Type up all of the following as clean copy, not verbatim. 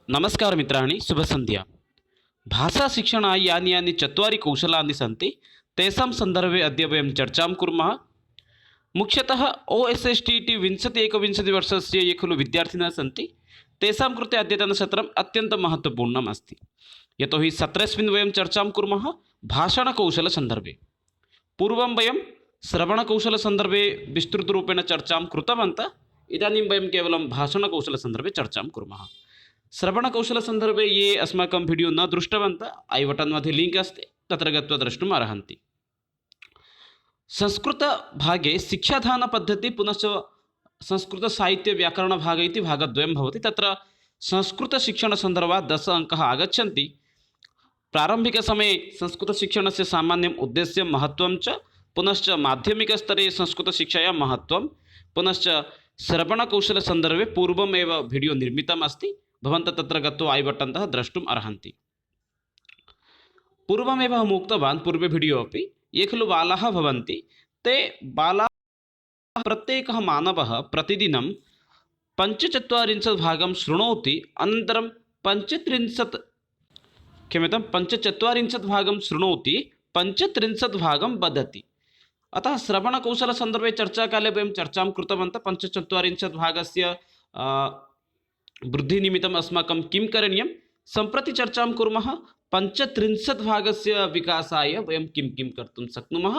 नमस्कार मित्राणि, शुभसन्ध्या। भाषाशिक्षणाय यानि चत्वारि कौशलानि सन्ति तेषां सन्दर्भे अद्य वयं चर्चां कुर्मः। मुख्यतः OSST इति 20-21 ये खलु विद्यार्थिनः सन्ति तेषां कृते अद्यतनसत्रम् अत्यन्तं महत्त्वपूर्णम् अस्ति। यतोहि सत्रेऽस्मिन् वयं चर्चां कुर्मः भाषणकौशलसन्दर्भे। पूर्वं वयं श्रवणकौशलसन्दर्भे विस्तृतरूपेण चर्चां कृतवन्तः। इदानीं वयं केवलं भाषणकौशलसन्दर्भे चर्चां कुर्मः। श्रवणकौशलसन्दर्भे ये अस्माकं वीडियो न दृष्टवन्तः ऐ बटन् मध्ये लिङ्क् अस्ति, तत्र गत्वा द्रष्टुम् अर्हन्ति। संस्कृतभागे शिक्षादानपद्धतिः पुनश्च संस्कृतसाहित्यव्याकरणभागः इति भागद्वयं भवति। तत्र संस्कृतशिक्षणसन्दर्भात् 10 अङ्काः आगच्छन्ति। प्रारम्भिकसमये संस्कृतशिक्षणस्य सामान्यम् उद्देश्यं महत्त्वं च, पुनश्च माध्यमिकस्तरे संस्कृतशिक्षायां महत्त्वं, पुनश्च श्रवणकौशलसन्दर्भे पूर्वमेव वीडियो निर्मितम् अस्ति। भवन्तः तत्र गत्वा ऐ बटन् तः द्रष्टुम् अर्हन्ति। पूर्वमेव अहम् उक्तवान् पूर्वे वीडियो अपि, ये खलु बालाः भवन्ति ते बालाः प्रत्येकः मानवः प्रतिदिनं 45 भागं शृणोति, अनन्तरं 45 भागं शृणोति, 35 भागं वदति। अतः श्रवणकौशलसन्दर्भे चर्चाकाले वयं चर्चां कृतवन्तः 45 भागस्य वृद्धिनिमित्तम् अस्माकं किं करणीयं। सम्प्रति चर्चां कुर्मः 35 भागस्य विकासाय वयं किं किं कर्तुं शक्नुमः,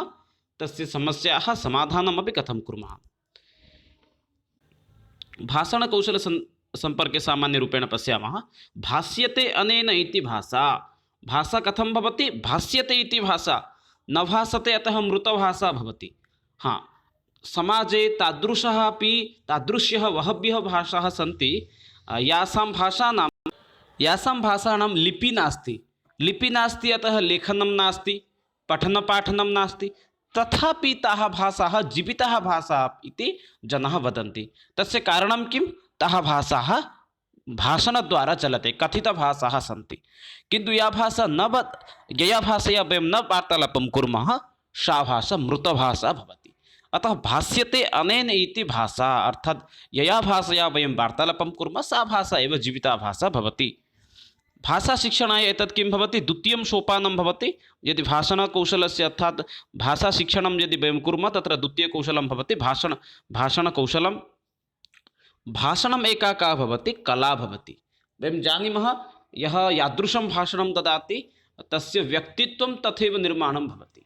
तस्य समस्याः समाधानमपि कथं कुर्मः। भाषणकौशलसम्पर्के सामान्यरूपेण पश्यामः। भाष्यते अनेन इति भाषा। भाषा कथं भवति? भाष्यते इति भाषा न भासते, अतः मृतभाषा भवति। हाँ, समाजे तादृश्यः बह्व्यः भाषाः सन्ति यासां भाषाणां लिपि नास्ति, अतः लेखनं नास्ति, पठनपाठनं नास्ति। तथापि ताः भाषाः जीविताः भाषाः इति जनाः वदन्ति। तस्य कारणं किं? ताः भाषाः भाषणद्वारा चलते, कथितभाषाः सन्ति। किन्तु यया भाषया वयं न वार्तालापं कुर्मः सा भाषा मृतभाषा भवति। अतः भाष्यते अनेन इति भाषा, अर्थात् यया भाषया वयं वार्तालापं कुर्मः सा भाषा एव जीविता भाषा भवति। भाषाशिक्षणाय एतत् किं भवति? द्वितीयं सोपानं भवति। यदि भाषणकौशलस्य अर्थात् भाषाशिक्षणं यदि वयं कुर्मः तत्र द्वितीयकौशलं भवति भाषणकौशलं। भाषणम् एका का भवति? कला भवति। वयं जानीमः यः यादृशं भाषणं ददाति तस्य व्यक्तित्वं तथैव निर्माणं भवति।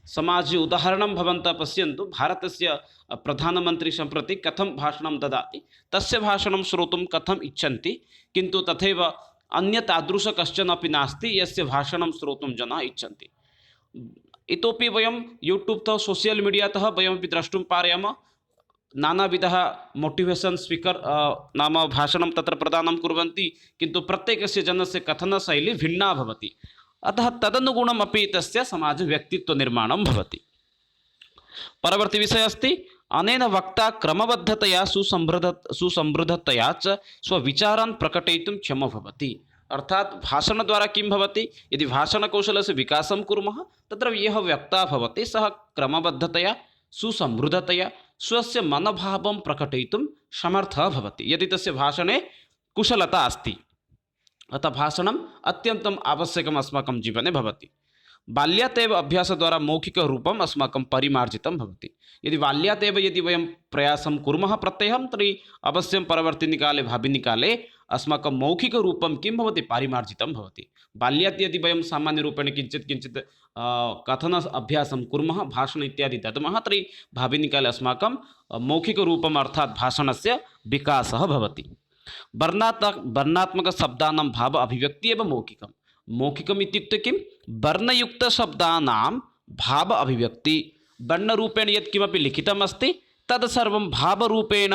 समाजे उदाहरणं भवन्तः पश्यन्तु, भारतस्य प्रधानमन्त्री सम्प्रति कथं भाषणं ददाति, तस्य भाषणं श्रोतुं कथम् इच्छन्ति, किन्तु तथैव अन्य तादृश कश्चन अपि नास्ति यस्य भाषणं श्रोतुं जनाः इच्छन्ति। इतोपि वयं यूट्यूब्तः सोशियल् मीडियातः वयमपि द्रष्टुं पारयामः। नानाविधः मोटिवेशन् स्पीकर् नाम भाषणं तत्र प्रदानं कुर्वन्ति, किन्तु प्रत्येकस्य जनस्य कथनशैली भिन्ना भवति। अतः तदनुगुणम् अपि तस्य समाजे व्यक्तित्वनिर्माणं भवति। परवर्ती विषयः अस्ति, अनेन वक्ता क्रमबद्धतया सुसमृद्धतया च स्वविचारान् प्रकटयितुं क्षमो भवति। अर्थात् भाषणद्वारा किं भवति? यदि भाषणकौशलस्य विकासं कुर्मः तत्र यः वक्ता भवति सः क्रमबद्धतया सुसमृद्धतया स्वस्य मनोभावं प्रकटयितुं समर्थः भवति, यदि तस्य भाषणे कुशलता अस्ति। अतः भाषणम् अत्यन्तम् आवश्यकम् अस्माकं जीवने भवति। बाल्यात् एव अभ्यासद्वारा मौखिकरूपम् अस्माकं परिमार्जितं भवति। यदि बाल्यात् एव यदि वयं प्रयासं कुर्मः प्रत्यहं, तर्हि अवश्यं परवर्तिनिकाले भाविनिकाले अस्माकं मौखिकरूपं किं भवति? परिमार्जितं भवति। बाल्यात् यदि वयं सामान्यरूपेण किञ्चित् कथन अभ्यासं कुर्मः, भाषण इत्यादि दद्मः, तर्हि भाविनिकाले अस्माकं मौखिकरूपम् अर्थात् भाषणस्य विकासः भवति। वर्णात्मकशब्दानां भाव अभिव्यक्ति एव मौखिकं। मौखिकम् इत्युक्ते किं? वर्णयुक्तशब्दानां भाव अभिव्यक्ति। वर्णरूपेण यत् किमपि लिखितम् अस्ति तत् सर्वं भावरूपेण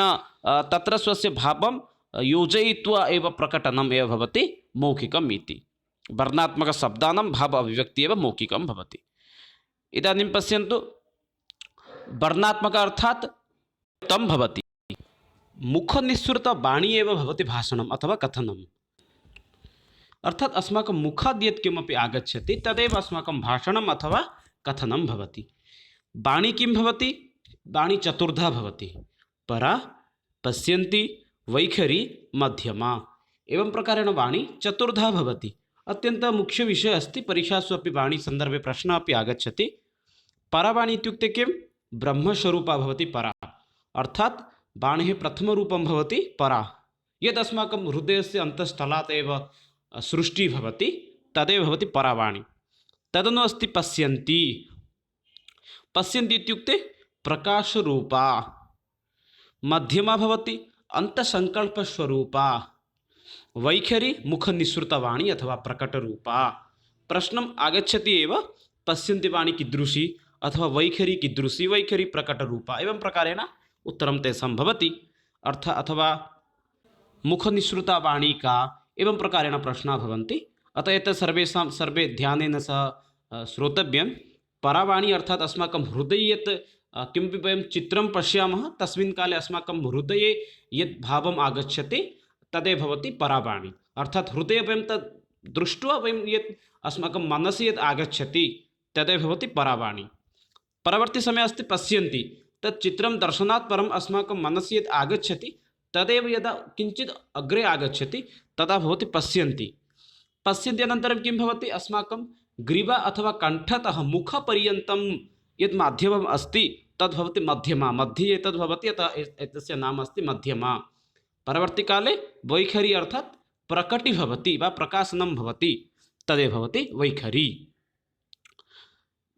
तत्र स्वस्य भावं योजयित्वा एव प्रकटनम् एव भवति मौखिकम् इति। वर्णात्मकशब्दानां भाव अभिव्यक्ति एव मौखिकं भवति। इदानीं पश्यन्तु, वर्णात्मक अर्थात् तं भवति। मुखनिःसृतवाणी एव भवति भाषणम् अथवा कथनम्। अर्थात् अस्माकं मुखात् यत् किमपि आगच्छति तदेव अस्माकं भाषणम् अथवा कथनं भवति। वाणी किं भवति? वाणी चतुर्धा भवति। परा, पश्यन्ति, वैखरी, मध्यमा। एवं प्रकारेण वाणी चतुर्धा भवति। अत्यन्तं मुख्यविषयः अस्ति, परीक्षासु अपि वाणी सन्दर्भे प्रश्नः अपि आगच्छति। परावाणी इत्युक्ते किं? ब्रह्मस्वरूपा भवति परा, अर्थात् वाणेः प्रथमरूपं भवति परा। यद् अस्माकं हृदयस्य अन्तःस्थलात् एव सृष्टिः भवति तदेव भवति परावाणी। तदनु अस्ति पश्यन्ति। पश्यन्ति इत्युक्ते प्रकाशरूपा, मध्यमा भवति अन्तःसङ्कल्पस्वरूपा, वैखरी मुखनिःसृतवाणी अथवा प्रकटरूपा। प्रश्नम् आगच्छति एव, पश्यन्ति वाणी कीदृशी अथवा वैखरी कीदृशी, वैखरी प्रकटरूपा, एवं प्रकारेण उत्तरं तेषां भवति। अथवा मुखनिःसृता वाणी का, एवं प्रकारेण प्रश्नाः भवन्ति। अतः एतत् सर्वे ध्यानेन सह श्रोतव्यं। परावाणी अर्थात् अस्माकं हृदये यत् किमपि वयं चित्रं पश्यामः तस्मिन् काले अस्माकं हृदये यत् भावम् आगच्छति तदेव भवति परावाणी। अर्थात् हृदये वयं तत् दृष्ट्वा वयं यत् अस्माकं मनसि यत् आगच्छति तदेव भवति परावाणी। परवर्ती समये अस्ति पश्यन्ति। तत् चित्रं दर्शनात् परम् अस्माकं मनसि यत् आगच्छति तदेव यदा किञ्चित् अग्रे आगच्छति तदा भवति पश्यन्ति। पश्यन्ति अनन्तरं किं भवति? अस्माकं ग्रीवा अथवा कण्ठतः मुखपर्यन्तं यत् माध्यमम् अस्ति तद् भवति मध्यमा। मध्ये एतद् भवति, अतः एतस्य नाम अस्ति मध्यमा। परवर्तीकाले वैखरी अर्थात् प्रकटी भवति वा प्रकाशनं भवति, तदेव भवति वैखरी।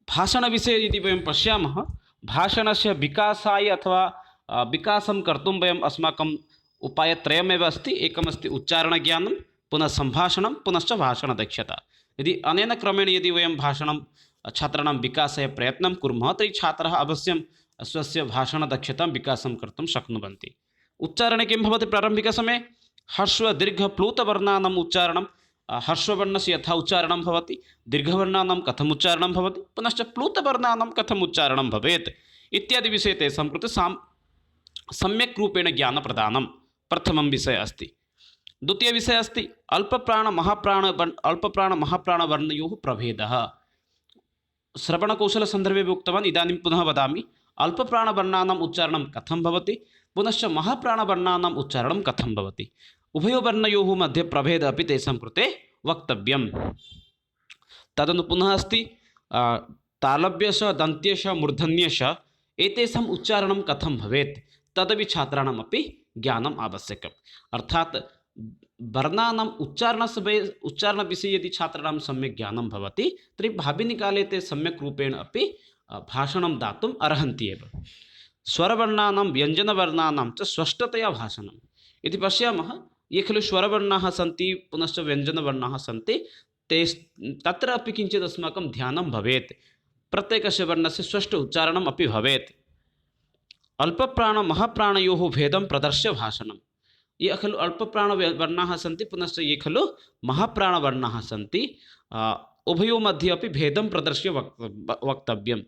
भाषणविषये यदि वयं पश्यामः, भाषणस्य विकासाय अथवा विकासं कर्तुं वयम् अस्माकम् उपायत्रयमेव अस्ति। एकमस्ति उच्चारणज्ञानं, पुनः सम्भाषणं, पुनश्च भाषणदक्षता। यदि अनेन क्रमेण यदि वयं भाषणं छात्राणां विकासाय प्रयत्नं कुर्मः तर्हि छात्राः अवश्यं स्वस्य भाषणदक्षतां विकासं कर्तुं शक्नुवन्ति। उच्चारणे किं भवति? प्रारम्भिकसमये ह्रस्वदीर्घप्लुतवर्णानाम् उच्चारणं, ह्रस्ववर्णस्य यथा उच्चारणं भवति, दीर्घवर्णानां कथम् उच्चारणं भवति, पुनश्च प्लुतवर्णानां कथम् उच्चारणं भवेत् इत्यादि विषये तेषां कृते सम्यक् रूपेण ज्ञानप्रदानं प्रथमं विषयः अस्ति। द्वितीयविषयः अस्ति अल्पप्राणमहाप्राणवर्णयोः प्रभेदः। श्रवणकौशलसन्दर्भे उक्तवान्, इदानीं पुनः वदामि। अल्पप्राणवर्णानाम् उच्चारणं कथं भवति, पुनश्च महाप्राणवर्णानाम् उच्चारणं कथं भवति, उभयोर्वर्णयोः मध्ये प्रभेदः अपि तेषां कृते वक्तव्यं। तदनु पुनः अस्ति तालव्यश, दन्त्यश, मूर्धन्यश, एतेषाम् उच्चारणं कथं भवेत् तदपि छात्राणामपि ज्ञानम् आवश्यकम्। अर्थात् वर्णानाम् उच्चारणविषये यदि छात्राणां सम्यक् ज्ञानं भवति तर्हि भाविनिकाले ते सम्यक् रूपेण अपि भाषणं दातुम् अर्हन्ति एव। स्वरवर्णानां व्यञ्जनवर्णानां च स्पष्टतया भाषणं यदि पश्यामः, ये खलु स्वरवर्णाः सन्ति पुनश्च व्यञ्जनवर्णाः सन्ति, तत्र अपि किञ्चित् अस्माकं ध्यानं भवेत्। प्रत्येकस्य वर्णस्य स्पष्ट उच्चारणम् अपि भवेत्। अल्पप्राणमहाप्राणयोः भेदं प्रदर्श्य भाषणं। ये खलु अल्पप्राणवर्णाः सन्ति पुनश्च ये खलु महाप्राणवर्णाः सन्ति, उभयोः मध्ये अपि भेदं प्रदर्श्य वक्तव्यं।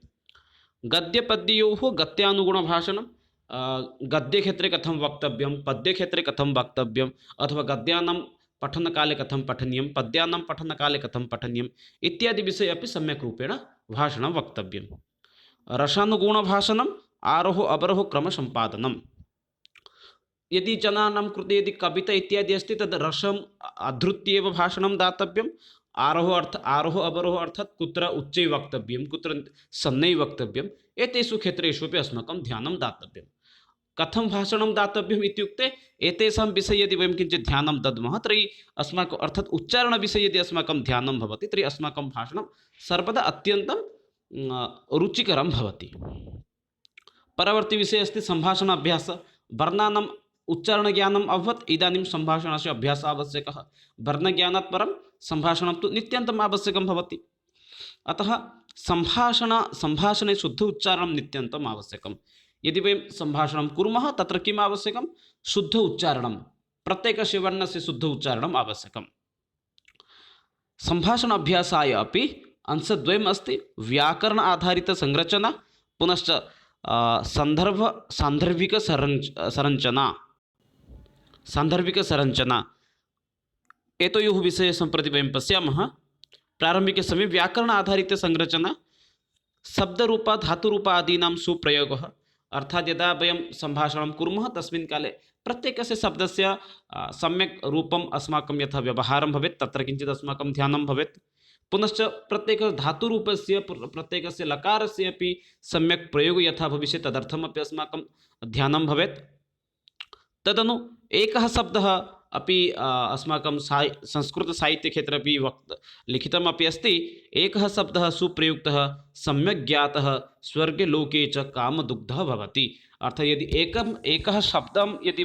गद्यपद्ययोः गत्यानुगुणभाषणं, गद्यक्षेत्रे कथं वक्तव्यं, पद्यक्षेत्रे कथं वक्तव्यम्, अथवा गद्यानां पठनकाले कथं पठनीयं, पद्यानां पठनकाले कथं पठनीयम् इत्यादि विषये अपि सम्यक् रूपेण भाषणं वक्तव्यं। रसानुगुणभाषणम्, आरोह अवरोह क्रमसम्पादनं। यदि जनानां कृते यदि कविता इत्यादि अस्ति तद् रसम् आधृत्य एव भाषणं दातव्यम्। आरोह अवरोह अर्थात् कुत्र उच्चै वक्तव्यं, कुत्र सन्नै वक्तव्यम्, एतेषु क्षेत्रेषु अपि अस्माकं ध्यानं दातव्यं। कथं भाषणं दातव्यम् इत्युक्ते एतेषां विषये यदि वयं किञ्चित् ध्यानं दद्मः तर्हि अस्माकम् अर्थात् उच्चारणविषये यदि अस्माकं ध्यानं भवति तर्हि अस्माकं भाषणं सर्वदा अत्यन्तं रुचिकरं भवति। परवर्ती विषयः अस्ति सम्भाषणाभ्यासः। वर्णानाम् उच्चारणज्ञानम् अभवत्, इदानीं सम्भाषणस्य अभ्यासः आवश्यकः। वर्णज्ञानात् परं सम्भाषणं तु नित्यन्तम् आवश्यकं भवति। अतः सम्भाषणे शुद्ध उच्चारणं नित्यन्तम् आवश्यकं। यदि वयं सम्भाषणं कुर्मः तत्र किम् आवश्यकं? शुद्ध उच्चारणं, प्रत्येकस्य वर्णस्य शुद्ध उच्चारणम् आवश्यकं। सम्भाषण अभ्यासाय अपि अंशद्वयम् अस्ति। व्याकरण आधारित संरचना पुनश्च सान्दर्भिक संरचना एतयोः विषये सम्प्रति वयं पश्यामः। प्रारम्भिकसमये व्याकरण आधारित संरचना, शब्दरूप धातुरूप आदीनां सुप्रयोगः, अर्थात् यदा वयं सम्भाषणं कुर्मः तस्मिन् काले प्रत्येकस्य शब्दस्य सम्यक् रूपम् अस्माकं यथा व्यवहारं भवेत् तत्र किञ्चित् अस्माकं ध्यानं भवेत्। पुनश्च प्रत्येकधातुरूपस्य प्रत्येकस्य लकारस्य अपि सम्यक् प्रयोगः यथा भविष्यत् तदर्थमपि अस्माकं ध्यानं भवेत्। तदनु एकः शब्दः अपि अस्माकं संस्कृतसाहित्यक्षेत्रे अपि लिखितमपि अस्ति। एकः शब्दः सुप्रयुक्तः सम्यक् ज्ञातः स्वर्गे लोके च कामदुग्धः भवति। अर्थात् यदि एकं शब्दं यदि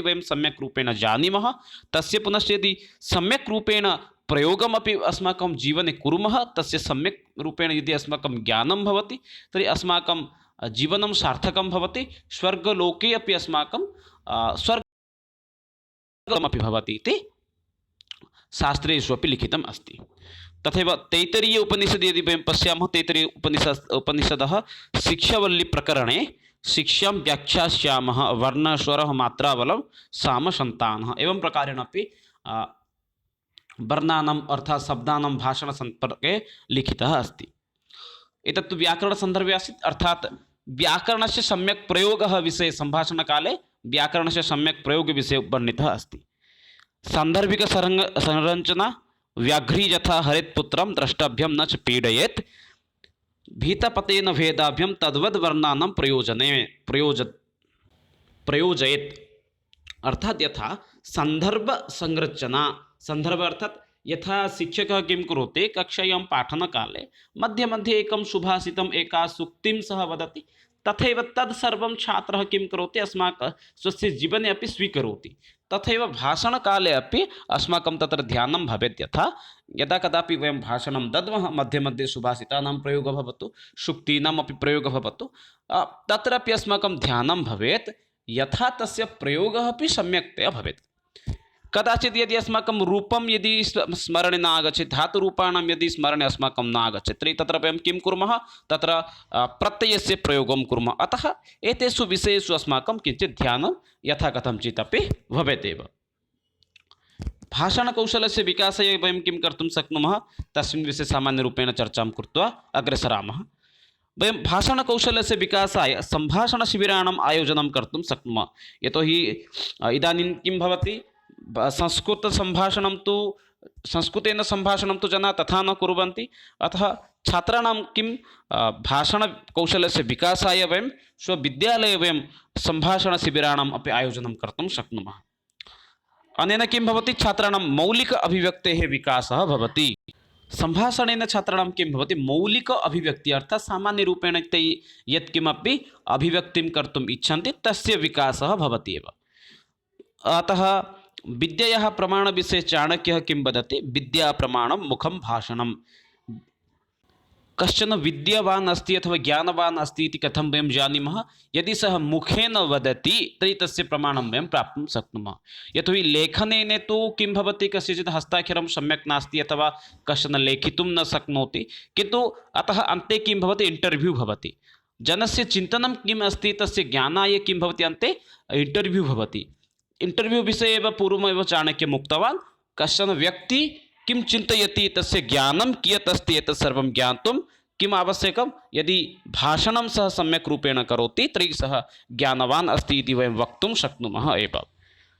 वयं सम्यक् रूपेण जानीमः, तस्य पुनश्च यदि सम्यक् रूपेण प्रयोगमपि अस्माकं जीवने कुर्मः, तस्य सम्यक् रूपेण यदि अस्माकं ज्ञानं भवति तर्हि अस्माकं जीवनं सार्थकं भवति। स्वर्गलोके अपि अस्माकं स्वर्गमपि भवति इति शास्त्रेषु अपि लिखितम् अस्ति। तथैव तैत्तिरीय उपनिषदि यदि वयं पश्यामः, तैत्तिरीय उपनिषदः शिक्षावल्लीप्रकरणे शिक्षां व्याख्यास्यामः वर्णस्वरः मात्राबलं सामसन्तानः एवं प्रकारेण अपि वर्णानाम् अर्थात् शब्दानां भाषणसम्पर्के लिखितः अस्ति। एतत्तु व्याकरणसन्दर्भे आसीत्। अर्थात् व्याकरणस्य सम्यक् प्रयोगः विषये सम्भाषणकाले व्याकरणस्य सम्यक् प्रयोगविषये वर्णितः अस्ति। सान्दर्भिकसंरचना व्याघ्री यथा हरेत्पुत्रं द्रष्टव्यं न च पीडयेत् भीतपतेन भेदाभ्यं तद्वद् वर्णानां प्रयोजयेत्। अर्थात् यथा सन्दर्भसंरचना, संदर्भ अर्थात् यथा शिक्षकः किं करोति, कक्षायां पाठनकाले मध्ये मध्ये एकं सुभाषितम् एका सूक्तिं सः वदति, तथैव तद् सर्वं छात्रः किं करोति, अस्माकं स्वस्य जीवने अपि स्वीकरोति। तथैव भाषणकाले अपि अस्माकं तत्र ध्यानं भवेत्। यथा यदा कदापि वयं भाषणं दद्मः, मध्ये मध्ये सुभाषितानां प्रयोगः भवतु, सूक्तीनाम् अपि प्रयोगः भवतु, तत्रापि अस्माकं ध्यानं भवेत् यथा तस्य प्रयोगः अपि सम्यक्तया भवेत्। कदाचित् यदि अस्माकं रूपं यदि स्मरणे न आगच्छेत्, धातुरूपाणां यदि स्मरणे अस्माकं न आगच्छेत्, तर्हि तत्र वयं किं कुर्मः, तत्र प्रत्ययस्य प्रयोगं कुर्मः। अतः एतेषु विषयेषु अस्माकं किञ्चित् ध्यानं यथा कथञ्चित् अपि भवेत् एव। भाषणकौशलस्य विकासाय वयं किं कर्तुं शक्नुमः, तस्मिन् विषये सामान्यरूपेण चर्चां कृत्वा अग्रे सरामः। वयं भाषणकौशलस्य विकासाय सम्भाषणशिबिराणाम् आयोजनं कर्तुं शक्नुमः। यतोहि इदानीं किं भवति, संस्कृतेन सम्भाषणं तु जनाः तथा न कुर्वन्ति। अतः छात्राणां किं भाषणकौशलस्य विकासाय वयं स्वविद्यालये वयं सम्भाषणशिबिराणाम् अपि आयोजनं कर्तुं शक्नुमः। अनेन किं भवति, छात्राणां मौलिक अभिव्यक्तेः विकासः भवति। सम्भाषणेन छात्राणां किं भवति, मौलिक अभिव्यक्तिः अर्थात् सामान्यरूपेण ते यत्किमपि अभिव्यक्तिं कर्तुम् इच्छन्ति तस्य विकासः भवति एव। अतः विद्यायाः प्रमाणविषये चाणक्यः किं वदति, विद्या प्रमाणं मुखं भाषणं। कश्चन विद्यावान् अस्ति अथवा ज्ञानवान् अस्ति इति कथं वयं जानीमः, यदि सः मुखेन वदति तर्हि तस्य प्रमाणं वयं प्राप्तुं शक्नुमः। यतोहि लेखनेन तु किं भवति, कस्यचित् हस्ताक्षरं सम्यक् नास्ति अथवा कश्चन लेखितुं न शक्नोति, किन्तु अतः अन्ते किं भवति, इण्टर्व्यू भवति। जनस्य चिन्तनं किम् अस्ति, तस्य ज्ञानाय किं भवति, अन्ते इण्टर्व्यू भवति। इण्टर्व्यू विषये एव पूर्वमेव चाणक्यम् उक्तवान्, कश्चन व्यक्ति किं चिन्तयति, तस्य ज्ञानं कियत् अस्ति, एतत् सर्वं ज्ञातुं किम् आवश्यकं, यदि भाषणं सः सम्यक् रूपेण करोति तर्हि सः ज्ञानवान् अस्ति इति वयं वक्तुं शक्नुमः एव।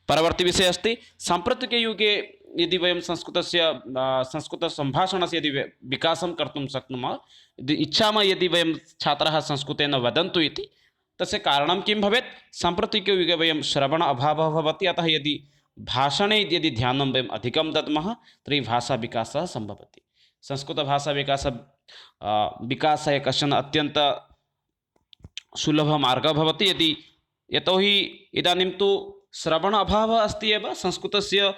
परवर्तिविषयः अस्ति, साम्प्रतिकयुगे यदि वयं संस्कृतसम्भाषणस्य यदि विकासं कर्तुं शक्नुमः, यदि इच्छामः, यदि वयं छात्राः संस्कृतेन वदन्तु इति, तस्य कारणं किं भवेत्, साम्प्रतिकयुगे वयं श्रवण अभावः भवति। अतः यदि भाषणे यदि ध्यानं वयम् अधिकं दद्मः तर्हि भाषाविकासः सम्भवति। विकासाय कश्चन अत्यन्त सुलभमार्गः भवति। यतोहि इदानीं तु श्रवण अभावः अस्ति एव, संस्कृतस्य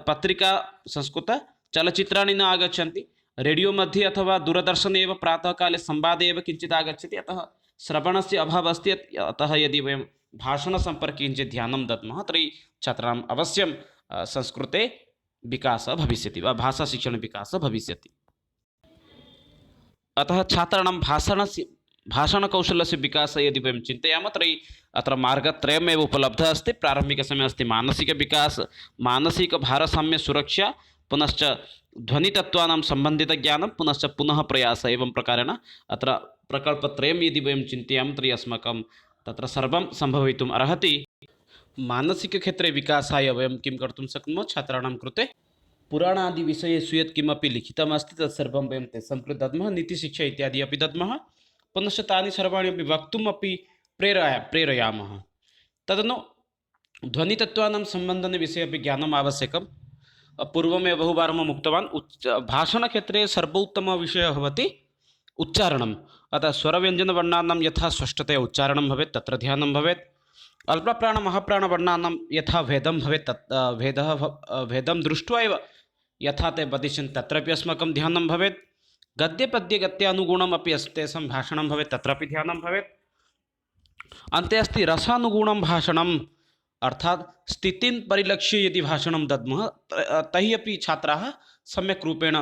पत्रिका, संस्कृतचलच्चित्राणि न आगच्छन्ति, रेडियो मध्ये अथवा दूरदर्शने एव प्रातःकाले संवादे एव किञ्चित् आगच्छति। अतः श्रवणस्य अभावः अस्ति। अतः यदि वयं भाषणसम्पर्के किञ्चित् ध्यानं दद्मः तर्हि छात्राणाम् अवश्यं संस्कृते विकासः भविष्यति वा भाषाशिक्षणविकासः भविष्यति। अतः छात्राणां भाषणकौशलस्य विकासः यदि वयं चिन्तयामः तर्हि अत्र मार्गत्रयमेव उपलब्धः अस्ति। प्रारम्भिकसमये अस्ति मानसिकविकासः, मानसिकभारसाम्यसुरक्षा, पुनश्च ध्वनितत्त्वानां सम्बन्धितज्ञानं, पुनश्च पुनः प्रयासः। एवं प्रकारेण अत्र प्रकल्पत्रयं यदि वयं चिन्तयामः तर्हि अस्माकं तत्र सर्वं सम्भवितुम् अर्हति। मानसिकक्षेत्रे विकासाय वयं किं कर्तुं शक्नुमः छात्राणां कृते पुराणादिविषयेषु यत् किमपि लिखितमस्ति तत्सर्वं वयं तेषां कृते दद्मः नीतिशिक्षा इत्यादि अपि दद्मः पुनश्च तानि सर्वाणि अपि वक्तुमपि प्रेरयामः। तदनु ध्वनितत्त्वानां सम्बन्धने विषये अपि ज्ञानम् आवश्यकं। पूर्वमेव बहुवारं अहम् उक्तवान् भाषणक्षेत्रे सर्वोत्तमविषयः भवति उच्चारणम्। अतः स्वरव्यञ्जनवर्णानां यथा स्पष्टतया उच्चारणं भवेत् तत्र ध्यानं भवेत्। अल्पप्राणमहाप्राणवर्णानां यथा भेदं भवेत् तत् भेदं दृष्ट्वा एव यथा ते वदिष्यन्ति तत्रापि अस्माकं ध्यानं भवेत्। गद्यपद्यगत्यानुगुणम् अपि तेषां भाषणं भवेत् तत्रापि ध्यानं भवेत्। अन्ते अस्ति रसानुगुणं भाषणम्, अर्थात् स्थितिं परिलक्ष्य यदि भाषणं दद्मः तैः अपि छात्राः सम्यक् रूपेण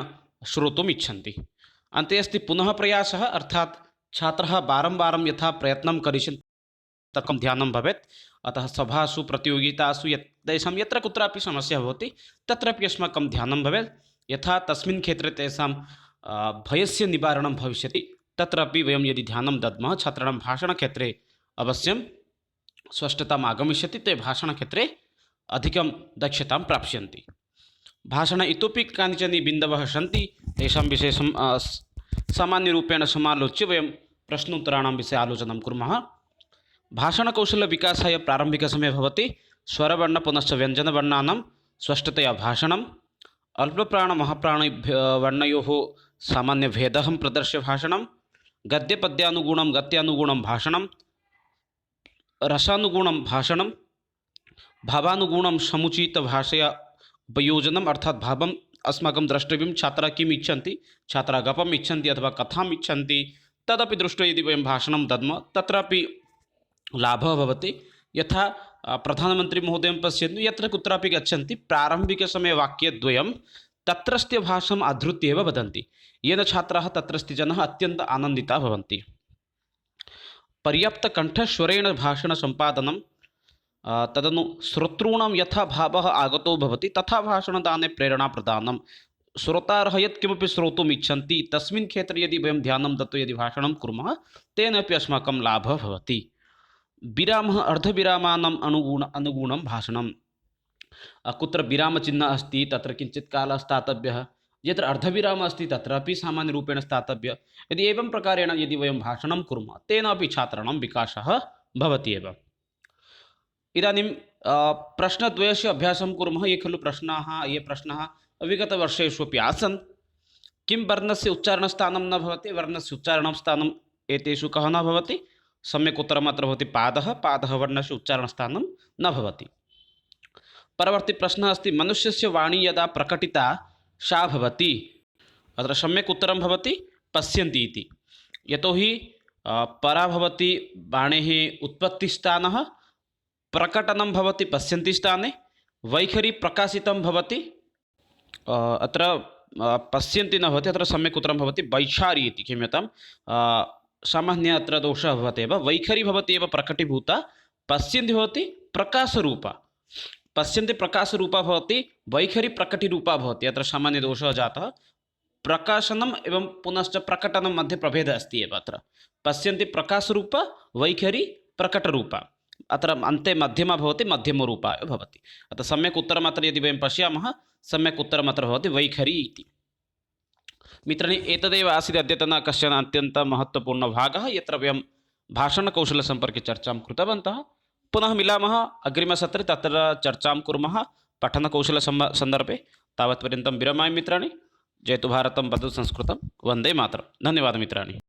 श्रोतुम् इच्छन्ति। अन्ते अस्ति पुनः प्रयासः, अर्थात् छात्राः वारं वारं यथा प्रयत्नं करिष्यन्ति तत्र ध्यानं भवेत्। अतः सभासु प्रतियोगितासु तेषां यत्र कुत्रापि समस्या भवति तत्रापि अस्माकं ध्यानं भवेत्। यथा तस्मिन् क्षेत्रे तेषां भयस्य निवारणं भविष्यति तत्रापि वयं यदि ध्यानं दद्मः छात्राणां भाषणक्षेत्रे अवश्यं स्पष्टताम् आगमिष्यति, ते भाषणक्षेत्रे अधिकं दक्षतां प्राप्स्यन्ति। भाषणे इतोपि कानिचन बिन्दवः सन्ति, तेषां विषये सामान्यरूपेण समालोच्य वयं प्रश्नोत्तराणां विषये आलोचनं कुर्मः। भाषणकौशलविकासाय प्रारम्भिकसमये भवति स्वरवर्ण पुनश्च व्यञ्जनवर्णानां स्पष्टतया भाषणम्, अल्पप्राणमहाप्राणवर्णयोः सामान्यभेदं प्रदर्श्य भाषणं, गद्यपद्यानुगुणं गत्यानुगुणं भाषणं, रसानुगुणं भाषणं, भावानुगुणं समुचितभाषया उपयोजनम्, अर्थात् भावम् अस्माकं द्रष्टव्यं। छात्राः किम् इच्छन्ति, छात्राः गपम् इच्छन्ति अथवा कथाम् इच्छन्ति तदपि दृष्ट्वा यदि वयं भाषणं दद्मः तत्रापि लाभः भवति। यथा प्रधानमन्त्रीमहोदयं पश्यन्तु, यत्र कुत्रापि गच्छन्ति प्रारम्भिकसमये वाक्यद्वयं तत्रत्य भाषाम् आधृत्य एव वदन्ति, येन छात्राः तत्रस्थजनाः अत्यन्तम् आनन्दिताः भवन्ति। पर्याप्तकण्ठस्वरेण भाषणसम्पादनं, तदनु श्रोतॄणां यथा भावः आगतो भवति तथा भाषणदाने प्रेरणाप्रदानं। श्रोतारः यत्किमपि श्रोतुम् इच्छन्ति तस्मिन् क्षेत्रे यदि वयं ध्यानं दत्वा यदि भाषणं कुर्मः तेन अपि अस्माकं लाभः भवति। विरामः अर्धविरामानाम् अनुगुणं भाषणं। कुत्र विरामचिह्नम् अस्ति तत्र किञ्चित् कालः स्थातव्यः, यत्र अर्धविरामः अस्ति तत्रापि सामान्यरूपेण स्थातव्यः। यदि एवं प्रकारेण यदि वयं भाषणं कुर्मः तेन अपि छात्राणां विकासः भवति एव। इदानीं प्रश्नद्वयस्य अभ्यासं कुर्मः। ये खलु ये प्रश्नाः विगतवर्षेषु अपि आसन्। किं वर्णस्य उच्चारणस्थानं न भवति, वर्णस्य उच्चारणस्थानम् एतेषु कः न भवति? सम्यक् उत्तरम् अत्र भवति पादः वर्णस्य उच्चारणस्थानं न भवति। परवर्ती प्रश्नः अस्ति, मनुष्यस्य वाणी यदा प्रकटिता सा भवति। अत्र सम्यक् उत्तरं भवति पश्यन्ति इति। यतोहि परा भवति वाणेः उत्पत्तिस्थानः, प्रकटनं भवति पश्यन्ति स्थाने, वैखरी प्रकाशितं भवति, अत्र पश्यन्ति न भवति, अत्र सम्यक् उत्तरं भवति वैखारी इति। क्षम्यतां, सामान्य अत्र दोषः भवति एव। वैखरी भवति एव प्रकटीभूता, पश्यन्ति भवति प्रकाशरूपा। पश्यन्ति प्रकाशरूपा भवति, वैखरी प्रकटीरूपा भवति। अत्र सामान्य दोषः जातः। प्रकाशनम् एवं पुनश्च प्रकटनं मध्ये प्रभेदः अस्ति एव। अत्र पश्यन्ति प्रकाशरूपा, वैखरी प्रकटरूपा, अत्र अन्ते मध्यमा भवति, मध्यमरूपा एव भवति। अतः सम्यक् उत्तरम् अत्र यदि वयं पश्यामः सम्यक् उत्तरम् अत्र भवति वैखरी इति। मित्राणि, एतदेव आसीत् अद्यतन कश्चन अत्यन्तं महत्त्वपूर्णभागः यत्र वयं भाषणकौशलसम्पर्के चर्चां कृतवन्तः। पुनः मिलामः अग्रिमसत्रे, तत्र चर्चां कुर्मः पठनकौशलसन्दर्भे। तावत्पर्यन्तं विरमामि मित्राणि। जयतु भारतं, वदतु संस्कृतं, वन्दे मातरम्। धन्यवादः मित्राणि।